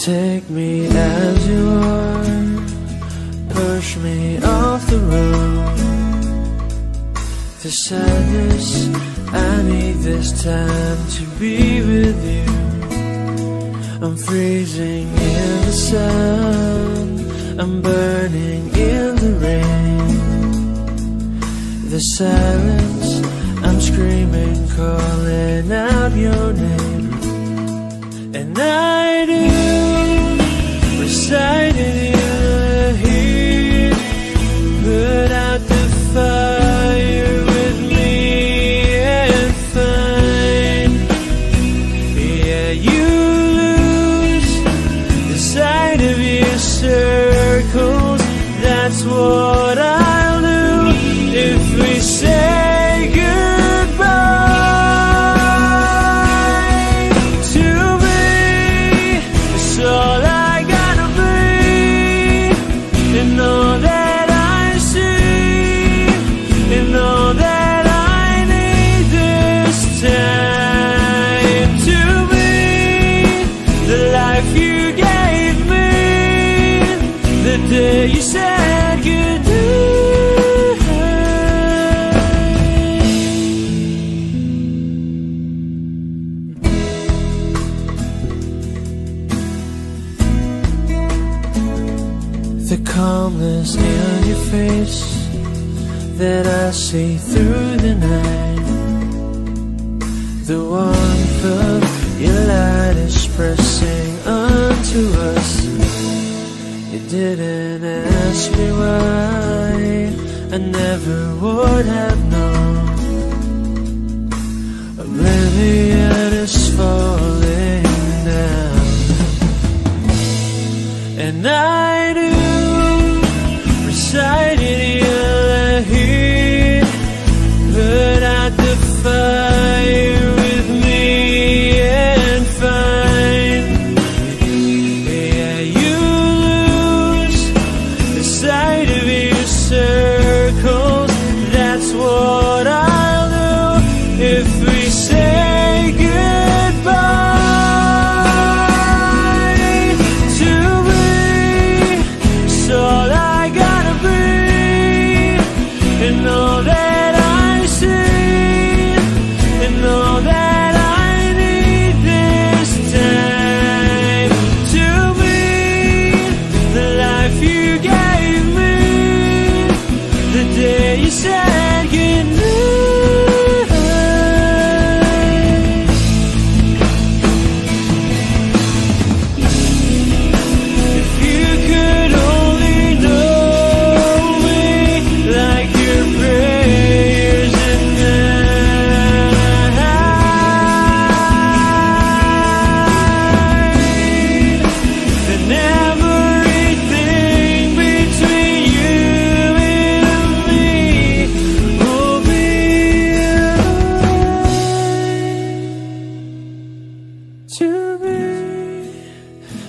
Take me as you are, push me off the road. The sadness, I need this time to be with you. I'm freezing in the sun, I'm burning in the rain. The silence, I'm screaming, calling out your name. And I do recite in your heat, put out the fire with me and find, yeah, you lose the sight of your circles. That's what I'll do if we say goodbye. To me, it's all I gotta be, and all that I see, and all that I need this time. To me, the life you gave me, the day you said goodbye. The calmness in your face that I see through the night, the warmth of your light is pressing onto us. You didn't ask me why, I never would have known. Oblivion is falling down, and I do recite in your heat, put out the fire with me and find, yeah, you lose the sight of your circles. That's what I'll do if we say goodbye. To me, it's all I gotta be, and all that I see, and all that I need this time. To me, the life you gave me, the day you said goodnight. If you could only know me like your prayers at night, then everything between you and me will be alright. To me,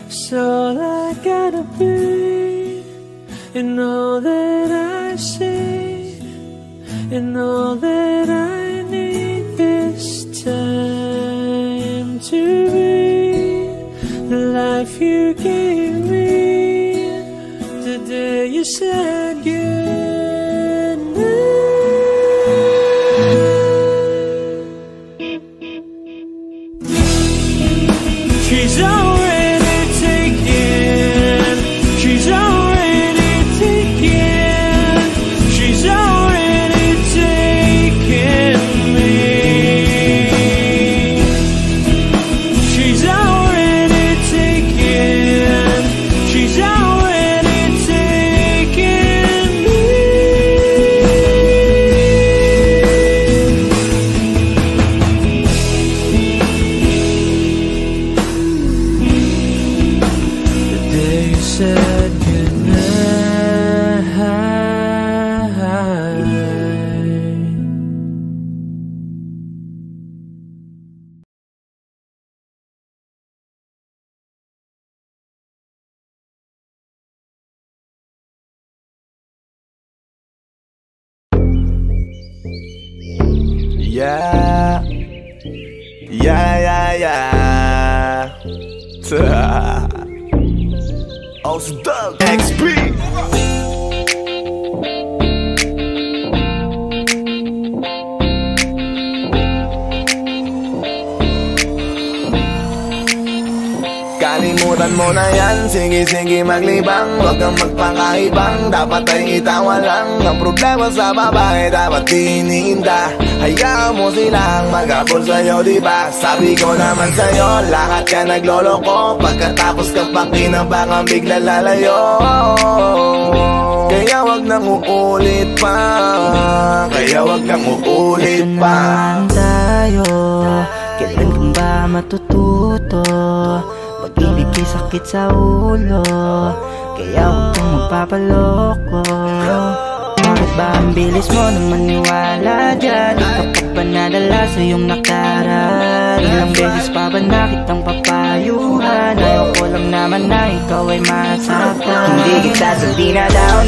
it's all I gotta be, and all that I see, and all that I need this time. To be the life you gave me, the day you said goodnight. She's already taken, she's already taken, she's already taken me. She's already taken, she's already taken me. The day you said goodnight. Yeah, yeah, yeah, yeah. Boss Doug XP. Kalimutan mo na yan, sige maglibang. Huwag kang magpakaibang, dapat ay itawa lang. Ang problema sa babae, dapat tiniinda. Hayaan mo silang mag-abol sa'yo, diba? Sabi ko naman sa'yo, lahat ka nagloloko. Pagkatapos ka pa kinabang, bigla lalayo. Kaya wag nang uulit pa, kaya wag nang uulit pa. Ito naman tayo, kailan kang ba matututo? Pag-ibig ay sakit sa ulo, kaya huwag kang magpapaloko. Bakit ba ang bilis mo na maniwala dyan? Di ka pa ba nadala sa iyong nakaraan? Ilang beses pa ba nakitang papayuhan? Ayoko lang naman na ikaw ay masaktan. Hindi kita sabi na down,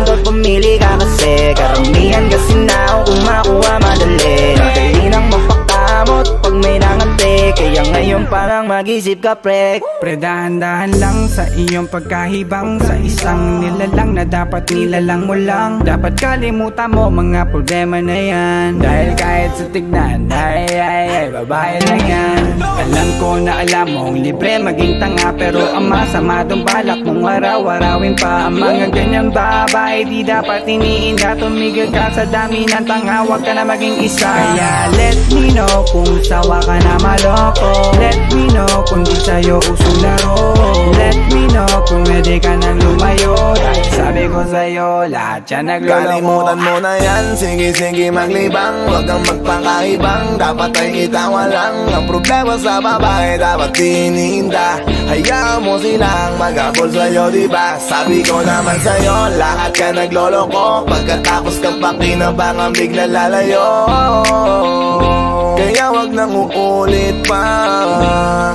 doon pumili ka kasi karamihan kasi na kung makuha madali. Dali nang mapakamot pag may nangante, kaya ngayon parang mag-isip ka pre. Dahan-dahan lang sa iyong pagkahibang, sa isang nilalang na dapat nilalang mo lang. Dapat kalimutan mo mga problema na yan, dahil kahit sa tignan ay babae lang yan. Alam ko na alam mong libre maging tanga, pero ang masama dong balak mong araw-arawin pa. Ang mga ganyang babae di dapat iniinda. Tumigil ka sa dami ng tanga, wag ka na maging isa. Kaya let me know kung sawa ka na maloko. Let me know kung di sa'yo uso laro. Let me know kung pwede ka nang lumayo, dahil sabi ko sa'yo lahat yan nagloloko. Kalimutan mo na yan, sige maglibang. Huwag kang magpakaibang, dapat ay itawa lang. Ang problema sa babae, dapat tiniinda. Hayaan mo silang mag-abol sa'yo, diba? Sabi ko naman sa'yo, lahat ka nagloloko. Pagkatapos ka pa kinabang, bigla lalayo. Kaya wag nang uulit pa,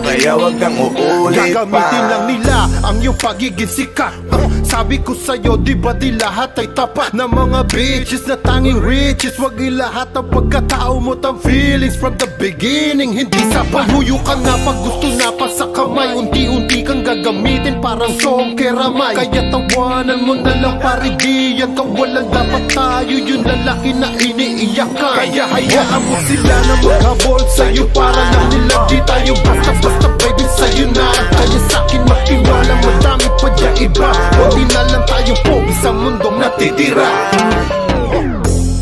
kaya wag kang uulit pa. Gagamitin lang nila ang iyong pagiging sikat. Sabi ko sa'yo, di ba di lahat ay tapat na mga bitches na tanging riches? Wag ilahat ang pagkatao mo tang feelings from the beginning. Hindi sapat, huyo ka na pag gusto na pa sa kamay. Unti-unti kang gagamitin parang song keramay. Kaya tawanan mo na lang pare, di yan kawalan. Dapat tayo yung lalaki na iniiyakan. Kaya hayaan mo sila na maghabol sa'yo, para lang nila di tayo basta-basta baby sa'yo na. Kaya sa'kin magtiwala, madami pa dyan iba. Hindi na lang tayo pogi sa mundong natitira.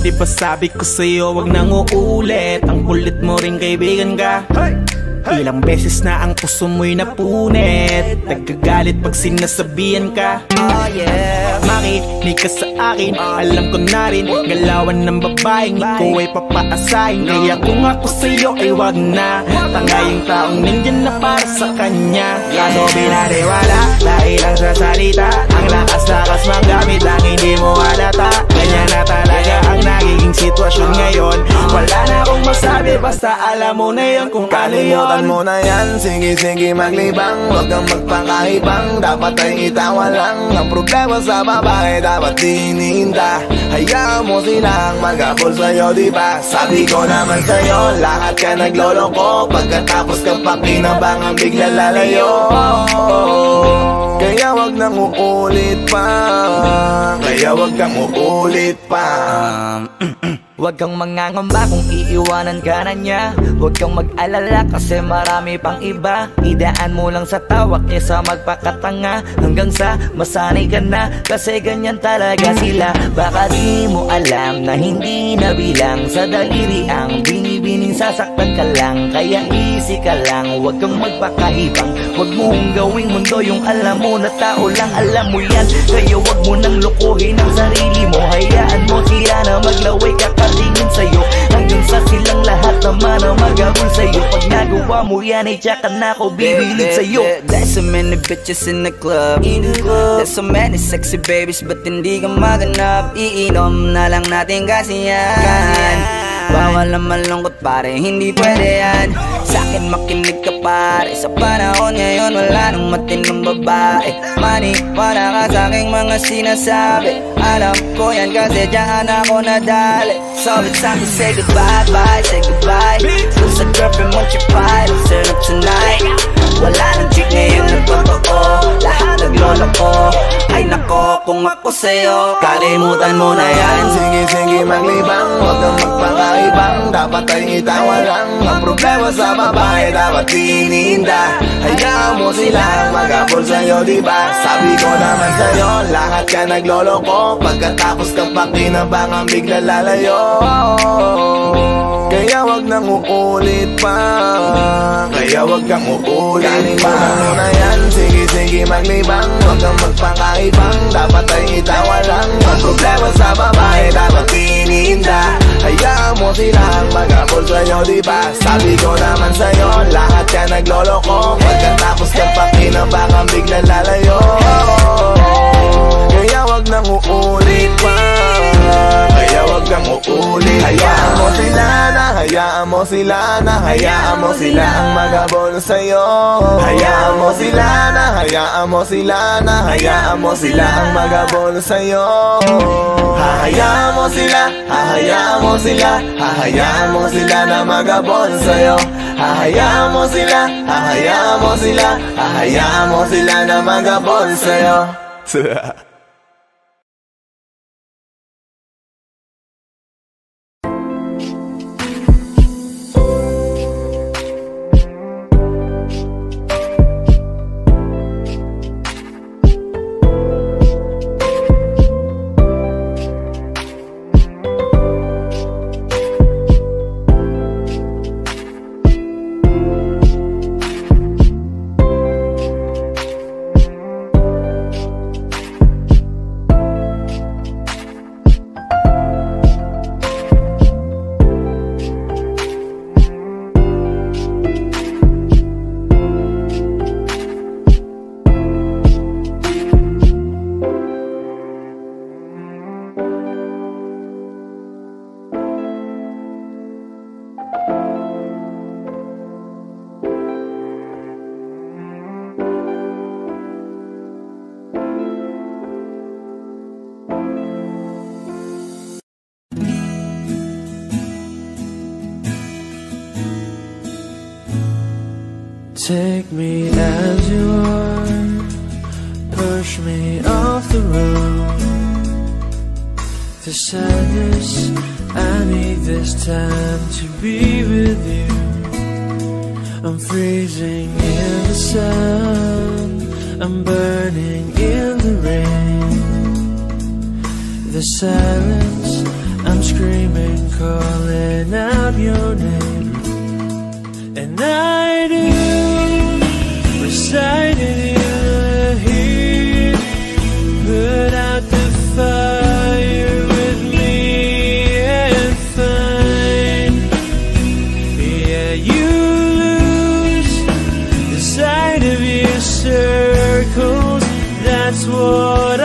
Di ba sabi ko sa'yo wag nang uulit? Ang kulit mo rin kaibigan ka. Ilang beses na ang puso mo'y napunit, nagkagalit pag sinasabihan ka. Makinig ka sa akin, alam ko na rin galawan ng babaeng ikaw ay papaasahin. Kaya kung ako sa'yo ay wag na, tanga yung taong nandyan na para sa kanya. Kaso binariwala dahil lang sa salita, ang lakas-lakas magamit lang hindi mo halata. Ganyan na talaga ang nagiging sitwasyon ngayon. Wala na akong masabi, basta alam mo na yun kung ano yun. Kalimutan mo na yan, sige maglibang. Huwag kang magpakaibang, dapat ay itawa lang. Ang problema sa babae, dapat tiniinda. Hayaan mo silang mag-abol sa'yo, diba? Sabi ko naman sa'yo, lahat ka nagloloko. Pagkatapos ka pa kinabang, bigla lalayo. Kaya wag nang uulit pa, kaya wag kang uulit pa. Huwag kang mangangamba kung iiwanan ka na niya. Huwag kang mag-alala kasi marami pang iba. Idaan mo lang sa tawak kesa magpakatanga, hanggang sa masanay ka na, kasi ganyan talaga sila. Baka di mo alam na hindi na bilang sa daliri ang binibining sasaktan ka lang. Kaya easy ka lang, huwag kang magpakaibang. Huwag mong gawing mundo yung alam mo na tao lang alam mo yan. Kaya huwag mo nang lokohin ang sarili mo. Hayaan mo sila na maglaway kakatingin sa'yo, hanggang sa silang lahat naman ang mag-abol sa'yo. Pag nagawa mo yan ay tsaka na ako bibilid sa'yo. There's so many bitches in the club. There's so many sexy babies, but hindi ka maganap. Iinom na lang natin kasi yan. Bawal na malungkot pare, hindi pwede yan. Sa'kin makinig ka pare, sa panahon ngayon wala nang matinong babae. Maniwala ka sa'king mga sinasabi, alam ko yan kasi dyan ako nadali. So it's time to say goodbye, bye, say goodbye. Kung sa girlfriend mo chipay, let's turn up tonight. Wala nang chick ngayon na totoo, lahat na naglolo ko. Ay nako, kung ako sa'yo, kalimutan mo na yan. Sige, sige maglibang, huwag kang magpakaibang. Dapat ay itawa lang. Ang problema sa babae, dapat tininda. Hayaan mo silang mag-abol sa'yo, diba? Sabi ko naman sa'yo, lahat ka nagloloko. Pagkatapos kang pakinabangan, bigla lalayo. Kaya wag nang uulit pa. Kaya wag kang uulit pa. Kalimutan mo na yan, sige, sige maglibang. Huwag kang magpakaibang, dapat ay itawa lang. Ang problema sa babae, dapat tininda. Hayaan mo silang mag-abol sa'yo, diba? Sabi ko naman sa'yo, lahat ka nagloloko. Pagkatapos kang pakinabangan, bigla lalayo. Kaya wag nang uulit pa. Kaya wag kang uulit. Hayaan mo sila na, hayaan mo sila na, hayaan mo sila ang mag-abol sa'yo. Hayaan mo sila na, hayaan mo sila na, hayaan mo sila ang mag-abol sa'yo. Hahayaan mo sila, hahayaan mo sila, hahayaan mo sila na mag-abol sa'yo. Hahayaan mo sila, hahayaan mo sila, hahayaan mo sila na mag-abol sa'yo. Take me as you are, push me off the road. The sadness, I need this time to be with you. I'm freezing in the sun, I'm burning in the rain. The silence, I'm screaming, calling out your name. And I do recite in your heat, put out the fire with me and find. Yeah, you lose the sight of your circles, that's what